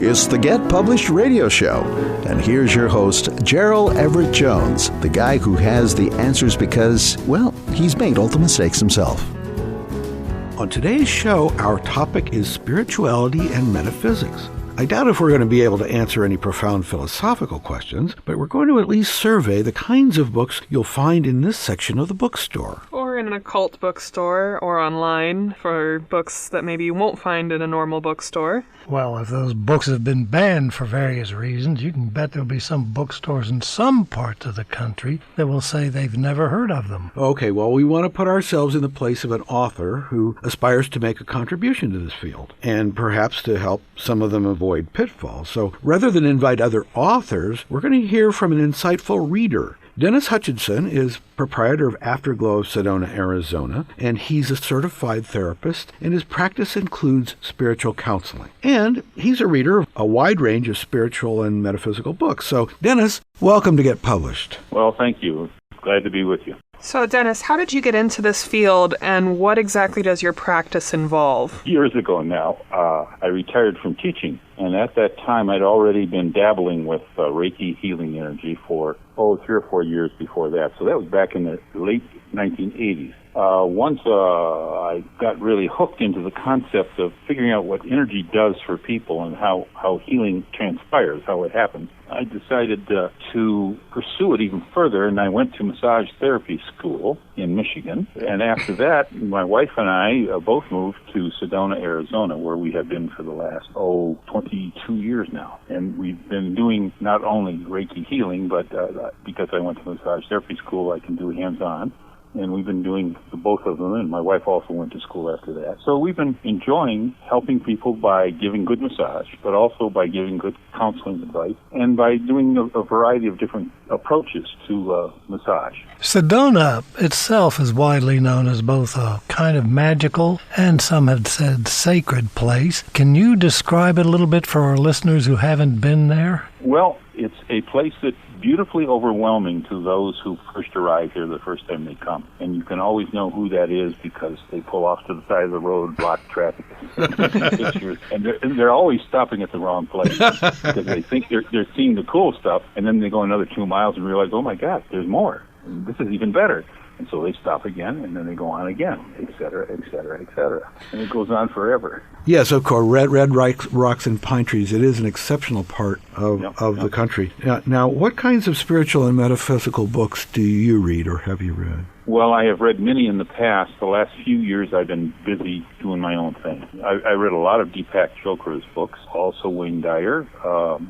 It's the Get Published radio show. And here's your host, Gerald Everett Jones, the guy who has the answers because, well, he's made all the mistakes himself. On today's show, our topic is spirituality and metaphysics. I doubt if we're going to be able to answer any profound philosophical questions, but we're going to at least survey the kinds of books you'll find in this section of the bookstore. Or in an occult bookstore, or online for books that maybe you won't find in a normal bookstore. Well, if those books have been banned for various reasons, you can bet there'll be some bookstores in some parts of the country that will say they've never heard of them. Okay, well, we want to put ourselves in the place of an author who aspires to make a contribution to this field, and perhaps to help some of them avoid pitfalls. So rather than invite other authors, we're going to hear from an insightful reader. Dennis Hutchinson is proprietor of Afterglow of Sedona, Arizona, and he's a certified therapist, and his practice includes spiritual counseling. And he's a reader of a wide range of spiritual and metaphysical books. So, Dennis, welcome to Get Published. Well, thank you. Glad to be with you. So, Dennis, how did you get into this field, and what exactly does your practice involve? Years ago now, I retired from teaching, and at that time I'd already been dabbling with Reiki healing energy for 3 or 4 years before that. So that was back in the late 1980s. Once I got really hooked into the concept of figuring out what energy does for people and how healing transpires, how it happens, I decided to pursue it even further, and I went to massage therapy school in Michigan. And after that, my wife and I both moved to Sedona, Arizona, where we have been for the last, 22 years now. And we've been doing not only Reiki healing, but because I went to massage therapy school, I can do hands-on. And we've been doing both of them, and my wife also went to school after that. So we've been enjoying helping people by giving good massage, but also by giving good counseling advice, and by doing a variety of different approaches to massage. Sedona itself is widely known as both a kind of magical and some have said sacred place. Can you describe it a little bit for our listeners who haven't been there? Well, it's a place that's beautifully overwhelming to those who first arrive here the first time they come. And you can always know who that is because they pull off to the side of the road, block traffic, pictures, and they're always stopping at the wrong place because they think they're seeing the cool stuff, and then they go another 2 miles and realize, oh my God, there's more. And this is even better. And so they stop again, and then they go on again, et cetera, et cetera, et cetera. And it goes on forever. Yes, of course, red rocks and pine trees. It is an exceptional part of the country. Now, what kinds of spiritual and metaphysical books do you read or have you read? Well, I have read many in the past. The last few years I've been busy doing my own thing. I read a lot of Deepak Chopra's books, also Wayne Dyer,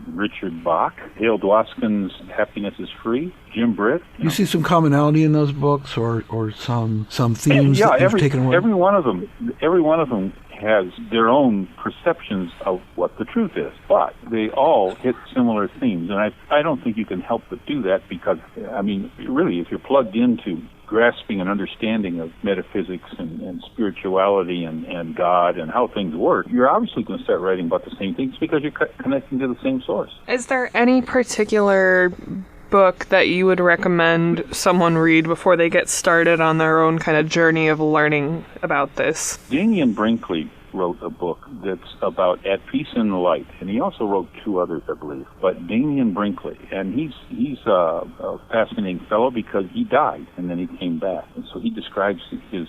Richard Bach, Hale Dwoskin's Happiness is Free, Jim Britt. You see some commonality in those books or some themes that you've taken away? Every one of them has their own perceptions of what the truth is, but they all hit similar themes, and I don't think you can help but do that because, I mean, really, if you're plugged into grasping an understanding of metaphysics and spirituality and God and how things work, you're obviously going to start writing about the same things because you're connecting to the same source. Is there any particular book that you would recommend someone read before they get started on their own kind of journey of learning about this? Damian Brinkley wrote a book that's about At Peace in the Light, and he also wrote 2 others, I believe. But Damian Brinkley, and he's a fascinating fellow because he died and then he came back, and so he describes his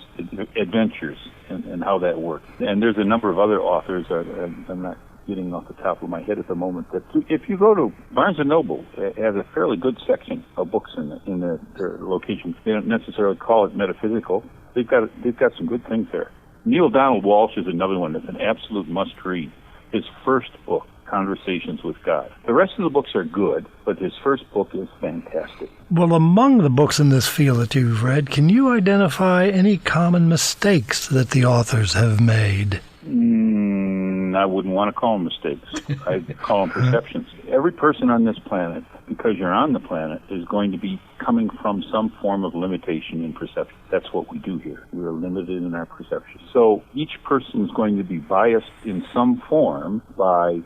adventures and how that works. And there's a number of other authors. I'm not getting off the top of my head at the moment. That if you go to Barnes & Noble, it has a fairly good section of books in their location. They don't necessarily call it metaphysical. They've got some good things there. Neil Donald Walsh is another one that's an absolute must-read. His first book, Conversations with God. The rest of the books are good, but his first book is fantastic. Well, among the books in this field that you've read, can you identify any common mistakes that the authors have made? I wouldn't want to call them mistakes. I'd call them perceptions. Every person on this planet, because you're on the planet, is going to be coming from some form of limitation in perception. That's what we do here. We are limited in our perception. So each person is going to be biased in some form by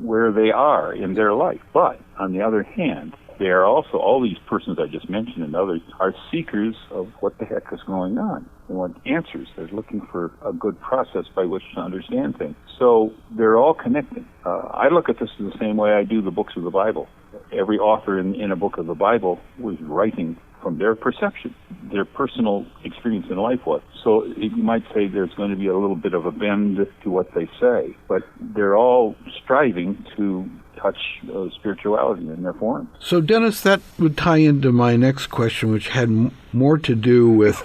where they are in their life. But on the other hand, they are also, all these persons I just mentioned and others, are seekers of what the heck is going on. They want answers. They're looking for a good process by which to understand things. So they're all connected. I look at this in the same way I do the books of the Bible. Every author in a book of the Bible was writing from their perception, their personal experience in life was. So you might say there's going to be a little bit of a bend to what they say, but they're all striving to touch spirituality in their form. So, Dennis, that would tie into my next question, which had more to do with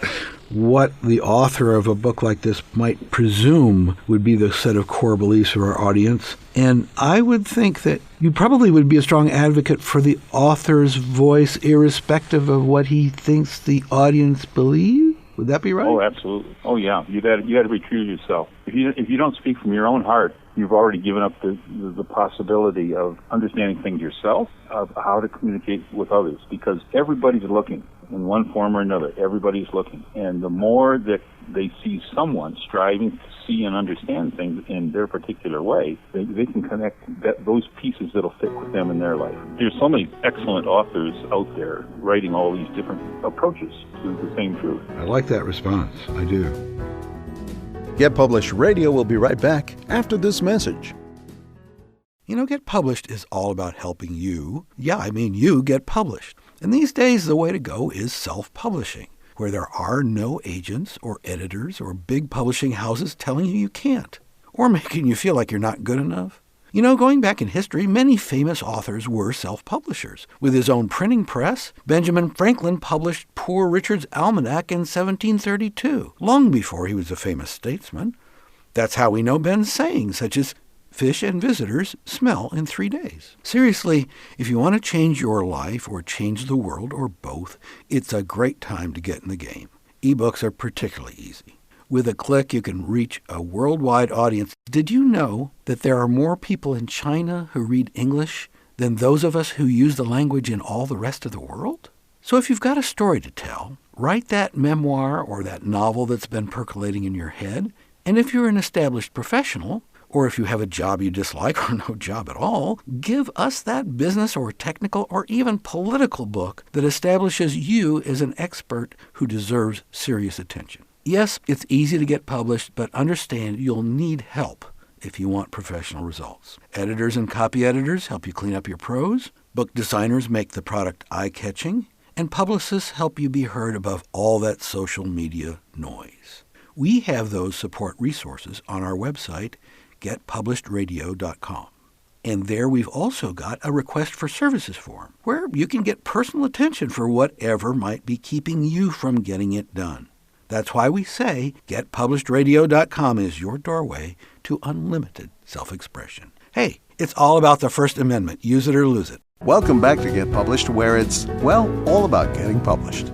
what the author of a book like this might presume would be the set of core beliefs of our audience. And I would think that you probably would be a strong advocate for the author's voice, irrespective of what he thinks the audience believes. Would that be right? Oh, absolutely. Oh, yeah. You got to be true to yourself. If you don't speak from your own heart, you've already given up the possibility of understanding things yourself, of how to communicate with others, because everybody's looking in one form or another. Everybody's looking. And the more that they see someone striving to see and understand things in their particular way, they can connect those pieces that'll fit with them in their life. There's so many excellent authors out there writing all these different approaches to the same truth. I like that response. I do. Get Published Radio will be right back after this message. You know, Get Published is all about helping you. Yeah, I mean you get published. And these days, the way to go is self-publishing, where there are no agents or editors or big publishing houses telling you can't, or making you feel like you're not good enough. You know, going back in history, many famous authors were self-publishers. With his own printing press, Benjamin Franklin published Poor Richard's Almanac in 1732, long before he was a famous statesman. That's how we know Ben's sayings, such as, "Fish and visitors smell in 3 days." Seriously, if you want to change your life or change the world or both, it's a great time to get in the game. Ebooks are particularly easy. With a click, you can reach a worldwide audience. Did you know that there are more people in China who read English than those of us who use the language in all the rest of the world? So if you've got a story to tell, write that memoir or that novel that's been percolating in your head. And if you're an established professional, or if you have a job you dislike or no job at all, give us that business or technical or even political book that establishes you as an expert who deserves serious attention. Yes, it's easy to get published, but understand you'll need help if you want professional results. Editors and copy editors help you clean up your prose. Book designers make the product eye-catching. And publicists help you be heard above all that social media noise. We have those support resources on our website, getpublishedradio.com. And there we've also got a request for services form, where you can get personal attention for whatever might be keeping you from getting it done. That's why we say getpublishedradio.com is your doorway to unlimited self-expression. Hey, it's all about the First Amendment. Use it or lose it. Welcome back to Get Published, where it's, well, all about getting published.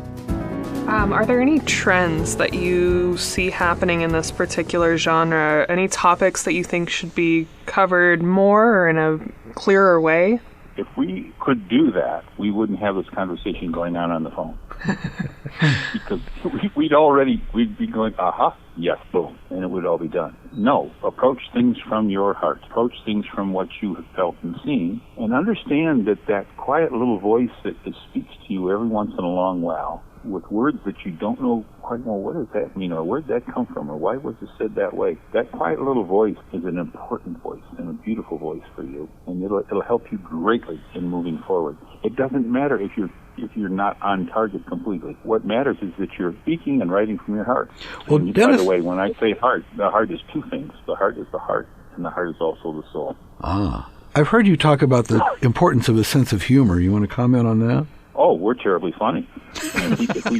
Are there any trends that you see happening in this particular genre? Any topics that you think should be covered more or in a clearer way? If we could do that, we wouldn't have this conversation going on the phone. Because we'd be going, yes, boom, and it would all be done. No, approach things from your heart. Approach things from what you have felt and seen, and understand that quiet little voice that speaks to you every once in a long while, with words that you don't know quite well, what does that mean, or where did that come from, or why was it said that way? That quiet little voice is an important voice and a beautiful voice for you, and it'll help you greatly in moving forward. It doesn't matter if you're not on target completely. What matters is that you're speaking and writing from your heart. Well, and Dennis, by the way, when I say heart, the heart is two things. The heart is the heart, and the heart is also the soul. I've heard you talk about the importance of a sense of humor. You want to comment on that? Oh, we're terribly funny. And if we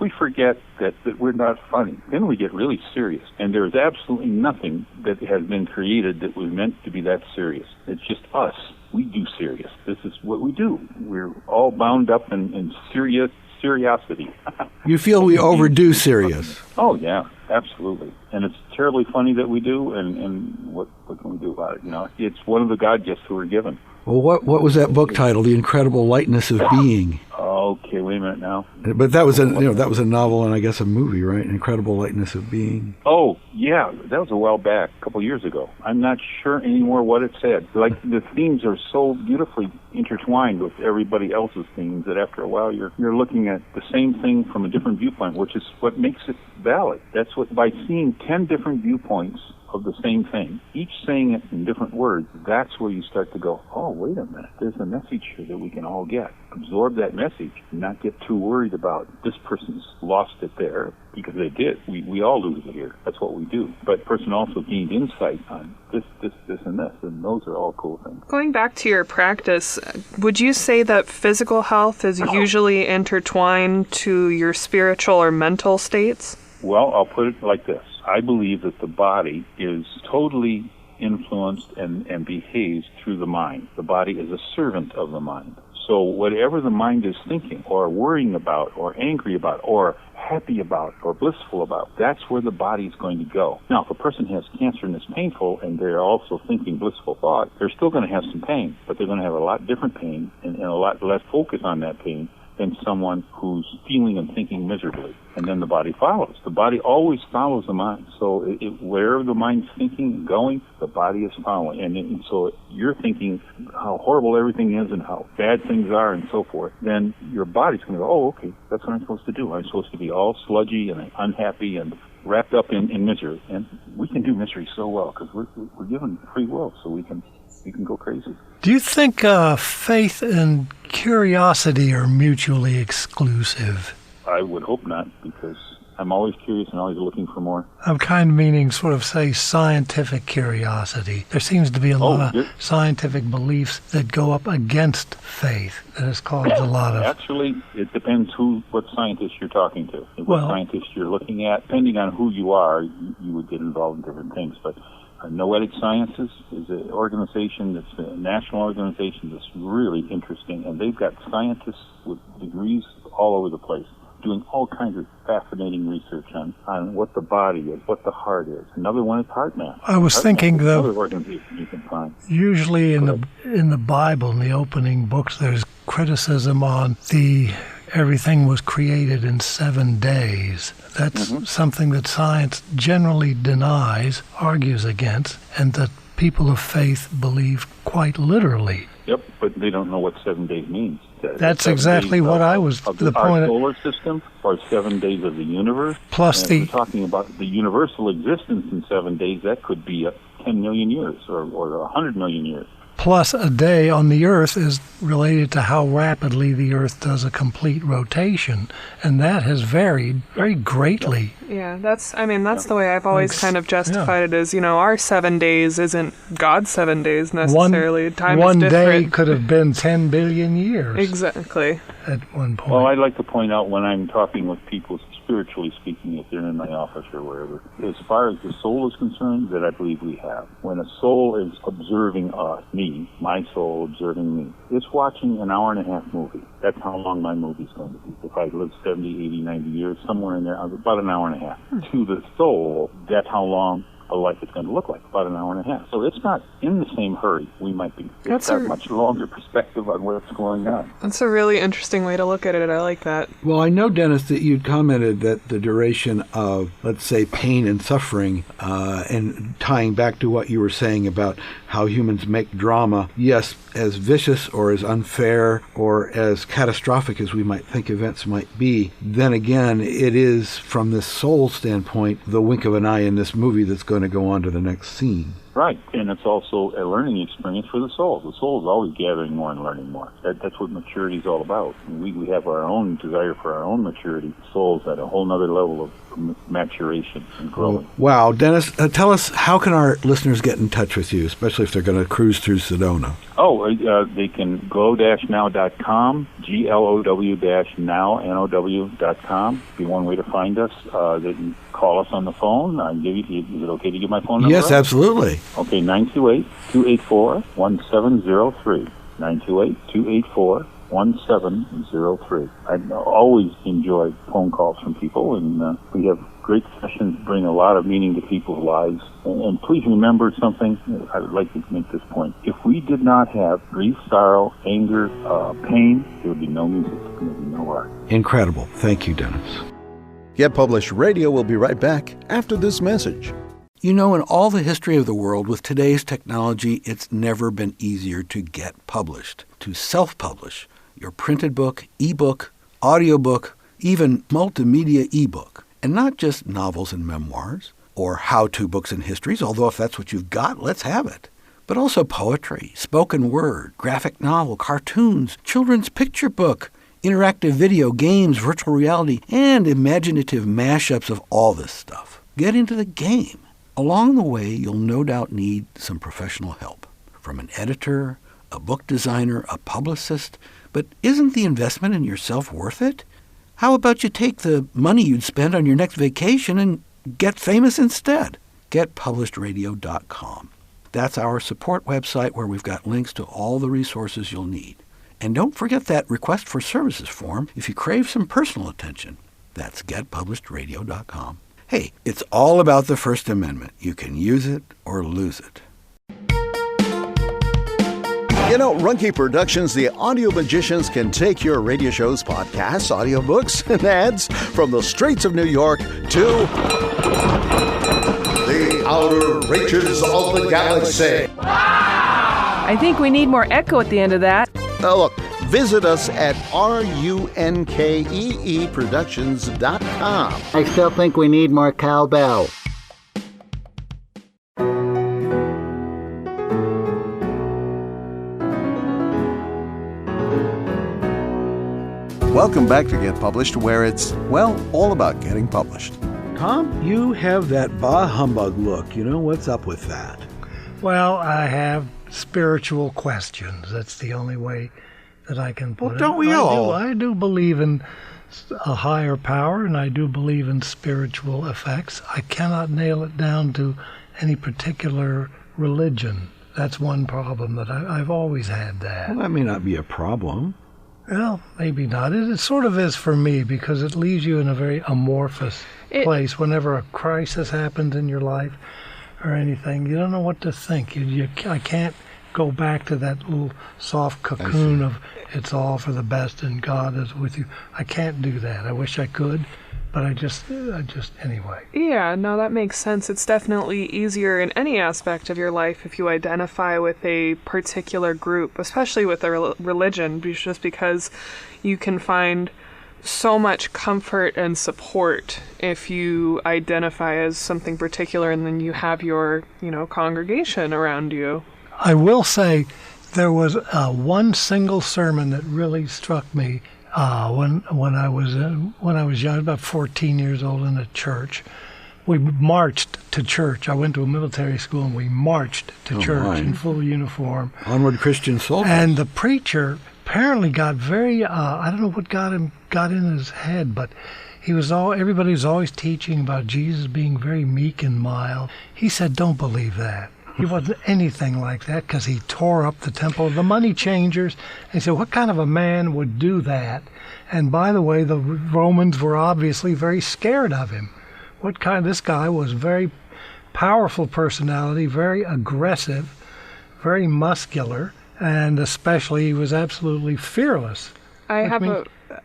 forget that we're not funny, then we get really serious. And there's absolutely nothing that has been created that was meant to be that serious. It's just us. We do serious. This is what we do. We're all bound up in seriosity. You feel we overdo serious? Oh, yeah, absolutely. And it's terribly funny that we do, and what can we do about it? You know, it's one of the God gifts that we're given. Well, what was that book title? The Incredible Lightness of Being. Okay, wait a minute now. But that was a novel and I guess a movie, right? Incredible Lightness of Being. Oh, Yeah, that was a while back, a couple years ago. I'm not sure anymore what it said. Like, the themes are so beautifully intertwined with everybody else's themes that after a while you're looking at the same thing from a different viewpoint, which is what makes it valid. That's what, by seeing 10 different viewpoints of the same thing, each saying it in different words, that's where you start to go, oh, wait a minute, there's a message here that we can all get. Absorb that message and not get too worried about this person's lost it there, because they did. We all lose it here. That's what we do. But the person also gained insight on this, and this, and those are all cool things. Going back to your practice, would you say that physical health is usually intertwined to your spiritual or mental states? Well, I'll put it like this. I believe that the body is totally influenced and behaves through the mind. The body is a servant of the mind. So whatever the mind is thinking or worrying about or angry about or happy about or blissful about, that's where the body is going to go. Now, if a person has cancer and is painful and they're also thinking blissful thought, they're still going to have some pain, but they're going to have a lot different pain and a lot less focus on that pain than someone who's feeling and thinking miserably. And then the body follows. The body always follows the mind. So wherever the mind's thinking and going, the body is following. And so you're thinking how horrible everything is and how bad things are and so forth. Then your body's going to go, oh, okay, that's what I'm supposed to do. I'm supposed to be all sludgy and unhappy and wrapped up in misery. And we can do misery so well because we're given free will, so we can go crazy. Do you think faith and curiosity are mutually exclusive? I would hope not, because I'm always curious and always looking for more. I'm kind of meaning sort of, say, scientific curiosity. There seems to be a lot of scientific beliefs that go up against faith that has caused a lot of... Actually, it depends what scientist you're talking to. What scientist you're looking at. Depending on who you are, you would get involved in different things. But Noetic Sciences is an organization that's a national organization that's really interesting, and they've got scientists with degrees all over the place doing all kinds of fascinating research on what the body is, what the heart is. Another one is HeartMath. I was thinking, though, another organization you can find. Usually in the Bible, in the opening books, there's criticism on everything was created in 7 days. That's something that science generally denies, argues against, and that people of faith believe quite literally. Yep, but they don't know what 7 days means. That's exactly what I was... the point our solar system, or 7 days of the universe. Plus we're talking about the universal existence in 7 days, that could be 10 million years or 100 million years. Plus, a day on the Earth is related to how rapidly the Earth does a complete rotation, and that has varied very greatly. Yeah, that's the way I've always kind of justified it as, our 7 days isn't God's 7 days necessarily. Time is different. One day could have been 10 billion years. Exactly. At one point. Well, I'd like to point out when I'm talking with people, spiritually speaking, if they're in my office or wherever, as far as the soul is concerned, that I believe we have. When a soul is observing me, my soul observing me, it's watching an hour-and-a-half movie. That's how long my movie's going to be. If I live 70, 80, 90 years, somewhere in there, about an hour-and-a-half. To the soul, that's how long a life is going to look like, about an hour-and-a-half. So it's not in the same hurry we might be. It's got a much longer perspective on what's going on. That's a really interesting way to look at it. I like that. Well, I know, Dennis, that you'd commented that the duration of, let's say, pain and suffering, and tying back to what you were saying about how humans make drama, yes, as vicious or as unfair or as catastrophic as we might think events might be, then again, it is, from this soul standpoint, the wink of an eye in this movie that's going to go on to the next scene. Right, and it's also a learning experience for the soul. The soul is always gathering more and learning more. That's what maturity is all about. And we have our own desire for our own maturity. Soul's at a whole other level of maturation and growing. Wow, Dennis, tell us, how can our listeners get in touch with you, especially if they're going to cruise through Sedona? They can glow-now.com, glow-now.com. Be one way to find us. They can call us on the phone. Is it okay to give my phone number? Yes, absolutely. Okay, 928-284-1703. 928-284-1703. I always enjoy phone calls from people, and we have great sessions, bring a lot of meaning to people's lives. And please remember something, I would like to make this point. If we did not have grief, sorrow, anger, pain, there would be no music, there would be no art. Incredible. Thank you, Dennis. Get Published Radio will be right back after this message. You know, in all the history of the world, with today's technology, it's never been easier to get published, to self-publish your printed book, ebook, audiobook, even multimedia ebook. And not just novels and memoirs, or how-to books and histories, although if that's what you've got, let's have it. But also poetry, spoken word, graphic novel, cartoons, children's picture book, interactive video, games, virtual reality, and imaginative mashups of all this stuff. Get into the game. Along the way, you'll no doubt need some professional help from an editor, a book designer, a publicist. But isn't the investment in yourself worth it? How about you take the money you'd spend on your next vacation and get famous instead? GetPublishedRadio.com. That's our support website where we've got links to all the resources you'll need. And don't forget that request for services form if you crave some personal attention. That's GetPublishedRadio.com. Hey, it's all about the First Amendment. You can use it or lose it. You know, Runke Productions, the audio magicians, can take your radio shows, podcasts, audiobooks, and ads from the streets of New York to the outer reaches of the galaxy. I think we need more echo at the end of that. Look, visit us at runkeeproductions.com. I still think we need more cowbell. Welcome back to Get Published, where it's, well, all about getting published. Tom, you have that bah humbug look. You know, what's up with that? Well, I have spiritual questions. That's the only way that I can put it. Don't we all? I do believe in a higher power, and I do believe in spiritual effects. I cannot nail it down to any particular religion. That's one problem that I've always had that. Well, that may not be a problem. Well, maybe not. It sort of is for me, because it leaves you in a very amorphous place. Whenever a crisis happens in your life or anything, you don't know what to think. I can't go back to that little soft cocoon of it's all for the best and God is with you. I can't do that. I wish I could, but I just anyway. Yeah, no, that makes sense. It's definitely easier in any aspect of your life if you identify with a particular group, especially with a religion, just because you can find so much comfort and support if you identify as something particular and then you have your, congregation around you. I will say there was one single sermon that really struck me when I was young, about 14 years old, in a church. We marched to church. I went to a military school and we marched to church in full uniform. Onward Christian soldiers. And the preacher apparently got very I don't know what got in his head, but everybody was always teaching about Jesus being very meek and mild. He said, "Don't believe that." He wasn't anything like that, because he tore up the temple of the money changers. And he said, what kind of a man would do that? And by the way, the Romans were obviously very scared of him. This guy was very powerful personality, very aggressive, very muscular, and especially he was absolutely fearless. I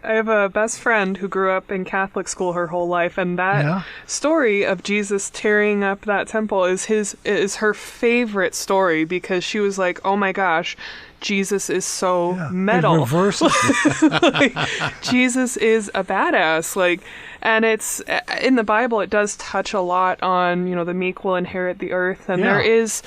have a best friend who grew up in Catholic school her whole life, and that story of Jesus tearing up that temple is her favorite story, because she was like, "Oh my gosh, Jesus is so metal." Jesus is a badass. And it's in the Bible. It does touch a lot on the meek will inherit the earth, and there is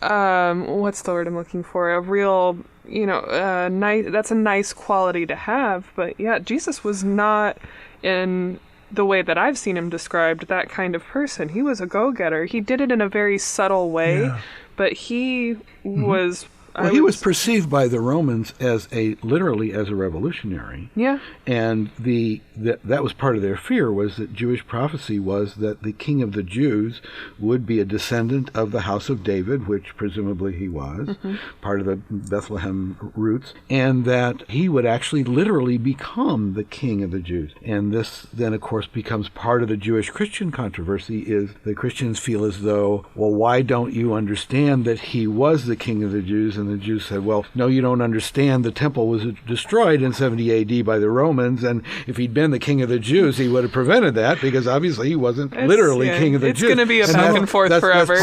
what's the word I'm looking for? A real nice. That's a nice quality to have. But yeah, Jesus was not, in the way that I've seen him described, that kind of person. He was a go-getter. He did it in a very subtle way, but he was. Well, he was perceived by the Romans as literally as a revolutionary. Yeah. And that was part of their fear, was that Jewish prophecy was that the king of the Jews would be a descendant of the house of David, which presumably he was, part of the Bethlehem roots, and that he would actually literally become the king of the Jews. And this then, of course, becomes part of the Jewish-Christian controversy, is the Christians feel as though, well, why don't you understand that he was the king of the Jews, and the Jews said, well, no, you don't understand. The temple was destroyed in 70 A.D. by the Romans, and if he'd been the king of the Jews, he would have prevented that, because obviously he wasn't literally king of the Jews. It's going to be a back and forth forever.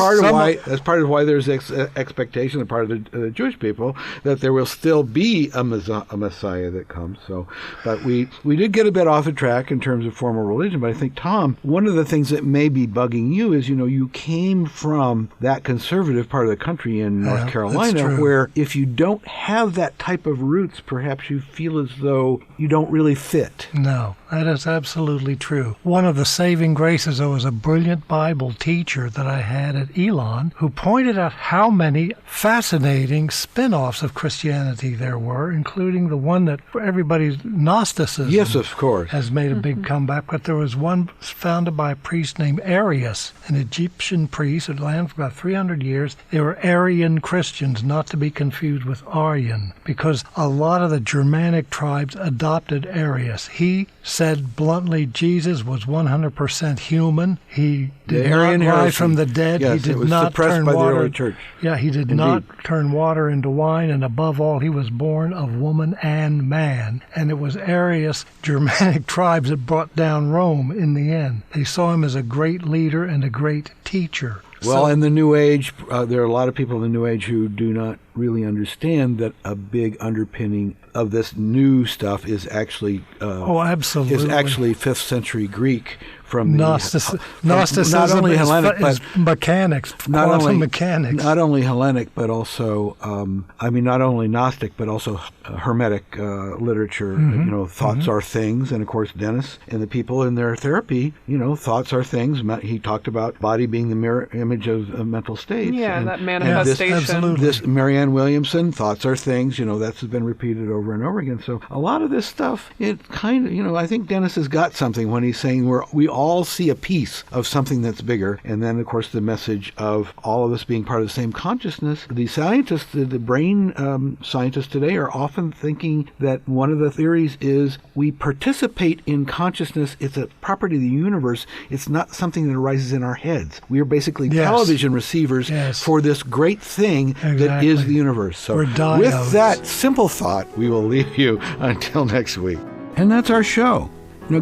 That's part of why there's expectation on the part of the Jewish people that there will still be a Messiah that comes. So, but we did get a bit off the track in terms of formal religion. But I think, Tom, one of the things that may be bugging you is, you came from that conservative part of the country in North Carolina, where if you don't have that type of roots, perhaps you feel as though you don't really fit. No, that is absolutely true. One of the saving graces, there was a brilliant Bible teacher that I had at Elon who pointed out how many fascinating spin-offs of Christianity there were, including the one that everybody's Gnosticism, yes, of course, has made a big comeback. But there was one founded by a priest named Arius, an Egyptian priest who lived for about 300 years. They were Arian Christians, not to be confused with Aryan, because a lot of the Germanic tribes adopted Arius. He said bluntly Jesus was 100% human. He did not rise from the dead. Yes, he did it was not suppressed turn by water. the early church. Yeah, he did not turn water into wine, and above all, he was born of woman and man. And it was Arius, Germanic tribes, that brought down Rome in the end. They saw him as a great leader and a great teacher. Well, in the New Age, there are a lot of people in the New Age who do not really understand that a big underpinning of this new stuff is actually absolutely, is actually 5th century Greek from Gnosticism. Not only Hellenic, but mechanics, quantum mechanics. Not only Hellenic, but also not only Gnostic, but also Hermetic literature. Thoughts are things, and of course Dennis and the people in their therapy. Thoughts are things. He talked about body being the mirror image of mental states. Yeah, and that manifestation. This Marianne Williamson, thoughts are things. That's been repeated over and over again. So a lot of this stuff, it kind of, I think Dennis has got something when he's saying we all see a piece of something that's bigger. And then, of course, the message of all of us being part of the same consciousness. The scientists, the brain scientists today are often thinking that one of the theories is we participate in consciousness. It's a property of the universe. It's not something that arises in our heads. We are basically television receivers for this great thing that is the universe. So with that simple thought, we will leave you until next week. And that's our show.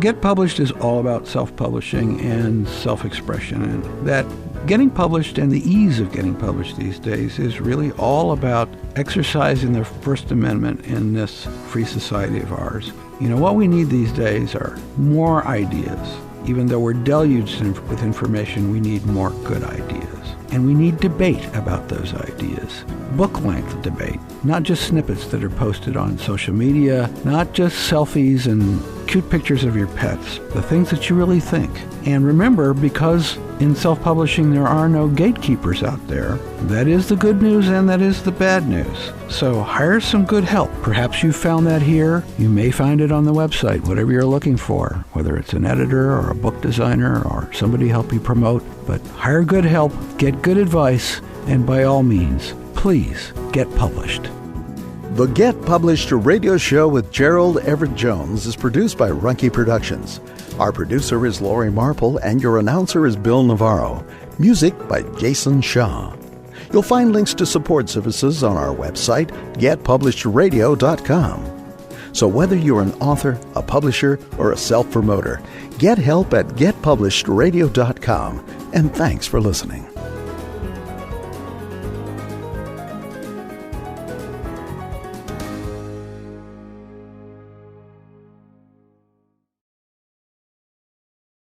Get Published is all about self-publishing and self-expression, and that getting published and the ease of getting published these days is really all about exercising the First Amendment in this free society of ours. What we need these days are more ideas. Even though we're deluged with information, we need more good ideas. And we need debate about those ideas. Book-length debate, not just snippets that are posted on social media, not just selfies and cute pictures of your pets, the things that you really think. And remember, because in self-publishing there are no gatekeepers out there, that is the good news and that is the bad news. So hire some good help. Perhaps you found that here. You may find it on the website, whatever you're looking for, whether it's an editor or a book designer or somebody help you promote. But hire good help, get good advice, and by all means, please get published. The Get Published radio show with Gerald Everett Jones is produced by Runkey Productions. Our producer is Lori Marple, and your announcer is Bill Navarro. Music by Jason Shaw. You'll find links to support services on our website, getpublishеdradio.com. So whether you're an author, a publisher, or a self-promoter, get help at getpublishedradio.com. And thanks for listening.